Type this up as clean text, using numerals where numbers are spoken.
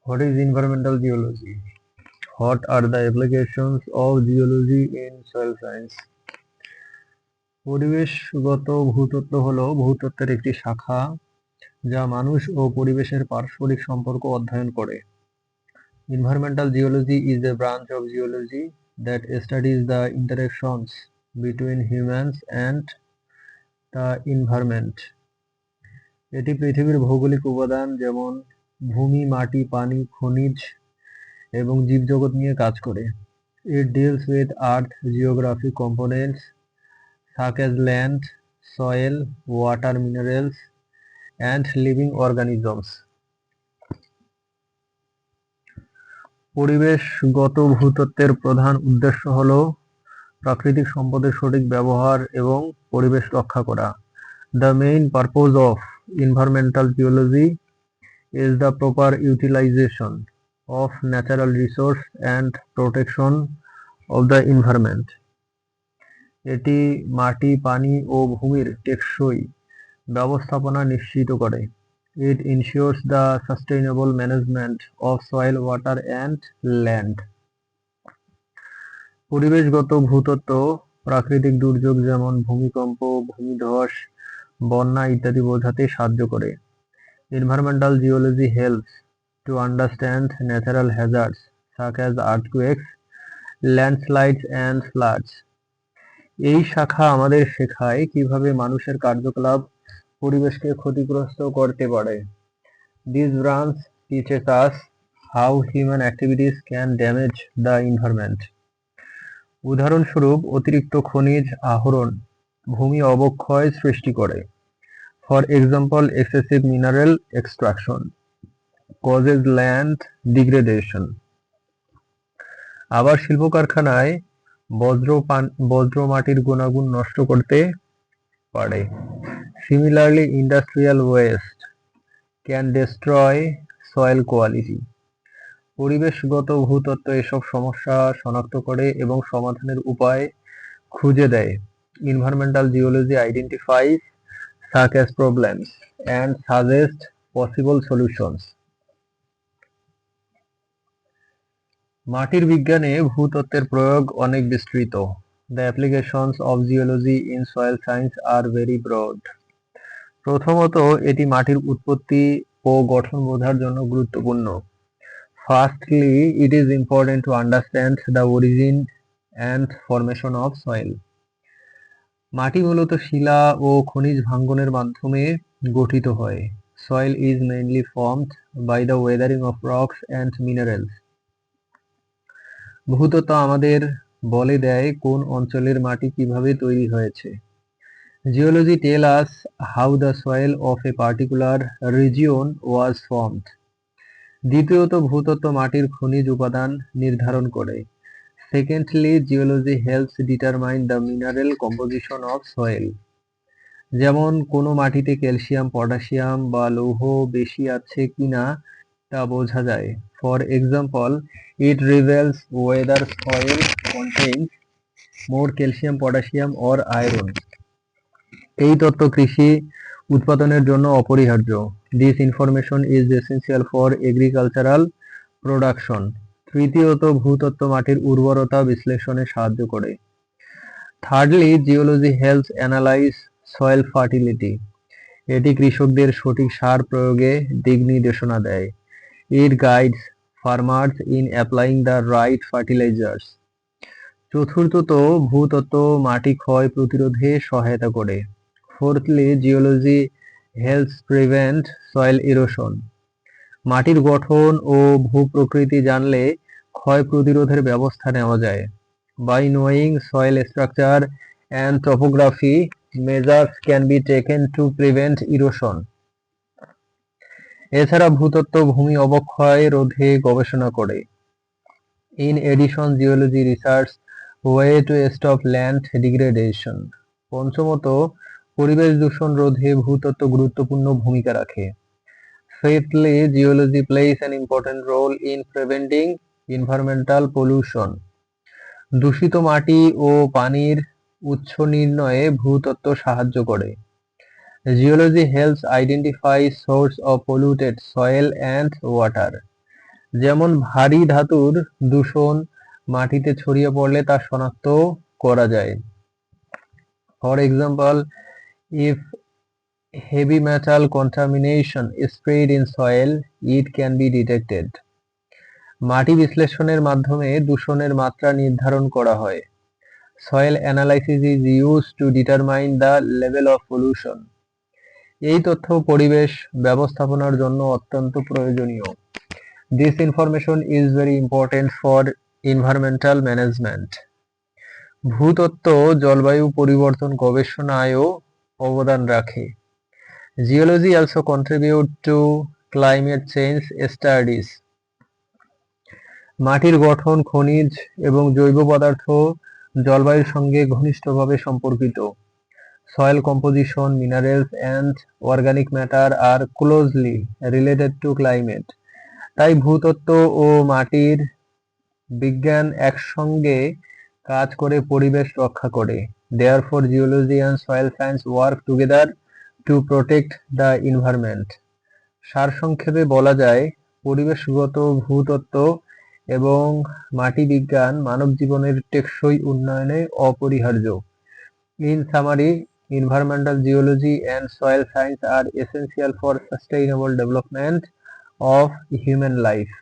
What is environmental geology? What are the applications of geology in soil science? পরিবেশগত ভূতত্ত্ব হলো ভূতত্ত্বের একটি শাখা যা মানুষ ও পরিবেশের পারস্পরিক সম্পর্ক অধ্যয়ন করে। Environmental geology is a branch of geology that studies the interactions between humans and the environment. এটি পৃথিবীর ভৌগোলিক উপাদান যেমন ভূমি, মাটি, পানি, খনিজ এবং জীবজগৎ নিয়ে কাজ করে। It deals with earth geographic components such as land, soil, water, minerals, and living organisms. পরিবেশগত ভূতত্ত্বের প্রধান উদ্দেশ্য হল প্রাকৃতিক সম্পদের সঠিক ব্যবহার এবং পরিবেশ রক্ষা করা। The main purpose of environmental geology is the proper utilization of natural resource and protection of the environment. এটি মাটি, পানি ও ভূমির টেকসই ব্যবস্থাপনা নিশ্চিত করে। It ensures the sustainable management of soil, water and land. পরিবেশগত ভূতত্ত্ব প্রাকৃতিক দুর্যোগ যেমন ভূমিকম্প, ভূমিধস, বন্যা ইত্যাদি বোঝাতে সাহায্য করে। Environmental geology helps to understand natural hazards such as earthquakes, landslides and floods. এই শাখা আমাদের শেখায় কিভাবে মানুষের কার্যকলাপ পরিবেশকে ক্ষতিগ্রস্ত করতে পারে। This branch teaches us how human activities can damage the environment. উদাহরণস্বরূপ, অতিরিক্ত খনিজ আহরণ ভূমি অবক্ষয় সৃষ্টি করে। For example, excessive mineral extraction causes land degradation. আবার শিল্প কারখানায় বজ্র মাটির গুণাগুণ নষ্ট করতে পারে। Similarly, industrial waste can destroy soil quality. পরিবেশগত ভূতত্ত্ব এসব সমস্যা শনাক্ত করে এবং সমাধানের উপায় খুঁজে দেয়। Environmental geology identifies such as problems and suggests possible solutions. মাটির বিজ্ঞানে ভূতত্ত্বের প্রয়োগ অনেক বিস্তৃত। The applications of geology in soil science are very broad. প্রথমত, এটি মাটির উৎপত্তি ও গঠন বোঝার জন্য গুরুত্বপূর্ণ। Firstly, it is important to understand the origin and formation of soil. মাটি মূলত শিলা ও খনিজ ভাঙ্গনের মাধ্যমে গঠিত হয়। Soil is mainly formed by the weathering of rocks and minerals. ভূতত্ত্ব আমাদের বলে দেয় কোন অঞ্চলের মাটি কিভাবে তৈরি হয়েছে। Geology tells us how the soil of a particular region was formed. দ্বিতীয়ত, ভূতত্ত্ব মাটির খনিজ উপাদান নির্ধারণ করে। Secondly, geology helps determine the mineral composition of soil. যেমন কোনো মাটিতে ক্যালসিয়াম, পটাশিয়াম বা লৌহ বেশি আছে কিনা তা বোঝা যায়। For example, it reveals whether soil contains more calcium, potassium or iron. এই তথ্য কৃষি উৎপাদনের জন্য অপরিহার্য। This information is essential for agricultural production. তৃতীয়ত, ভূতত্ত্ব মাটির উর্বরতা বিশ্লেষণে সাহায্য করে। Thirdly, geology helps analyze soil fertility. এটি কৃষকদের সঠিক সার প্রয়োগে দিক নির্দেশনা দেয়। It guides farmers in applying the right fertilizers. চতুর্থত, ভূতত্ত্ব মাটি ক্ষয় প্রতিরোধে সহায়তা করে। Fourthly, geology helps prevent soil erosion. মাটির গঠন ও ভূপ্রকৃতি জানলে ক্ষয় প্রতিরোধের ব্যবস্থা নেওয়া যায়। By knowing soil structure and topography, measures can be taken to prevent erosion. এছাড়া ভূতত্ত্ব ভূমি অবক্ষয় রোধে গবেষণা করে। In addition, geology research way to stop land degradation. পঞ্চমত, পরিবেশ দূষণ রোধে ভূতত্ত্ব গুরুত্বপূর্ণ ভূমিকা রাখে। Fifthly, geology plays an important role in preventing environmental pollution. দূষিত মাটি ও পানির উৎস নির্ণয়ে ভূতত্ত্ব সাহায্য করে। Geology helps identify source of polluted soil and water. যেমন ভারী ধাতুর দূষণ মাটিতে ছড়িয়ে পড়লে তা শনাক্ত করা যায়। For example, if heavy metal contamination is sprayed in soil, it can be detected. মাটি বিশ্লেষণের মাধ্যমে দূষণের মাত্রা নির্ধারণ করা হয়। Soil analysis is used to determine the level of pollution. এই তথ্য পরিবেশ ব্যবস্থাপনার জন্য অত্যন্ত প্রয়োজনীয়। This information is very important for environmental management. ভূতত্ত্ব জলবায়ু পরিবর্তন গবেষণায়ও অবদান রাখে। Geology also contribute to climate change studies. মাটির গঠন, খনিজ এবং জৈব পদার্থ জলবায়ুর সঙ্গে ঘনিষ্ঠভাবে সম্পর্কিত। Soil composition, minerals and organic matter are closely related to climate. তাই ভূতত্ত্ব ও মাটির বিজ্ঞান একসঙ্গে কাজ করে পরিবেশ রক্ষা করে। Therefore, geology and soil science work together to protect the environment. সারসংক্ষেপে বলা যায়, পরিবেশগত ভূতত্ত্ব এবং মাটি বিজ্ঞান মানব জীবনের টেকসই উন্নয়নে অপরিহার্য। In summary, environmental geology and soil science are essential for sustainable development of human life.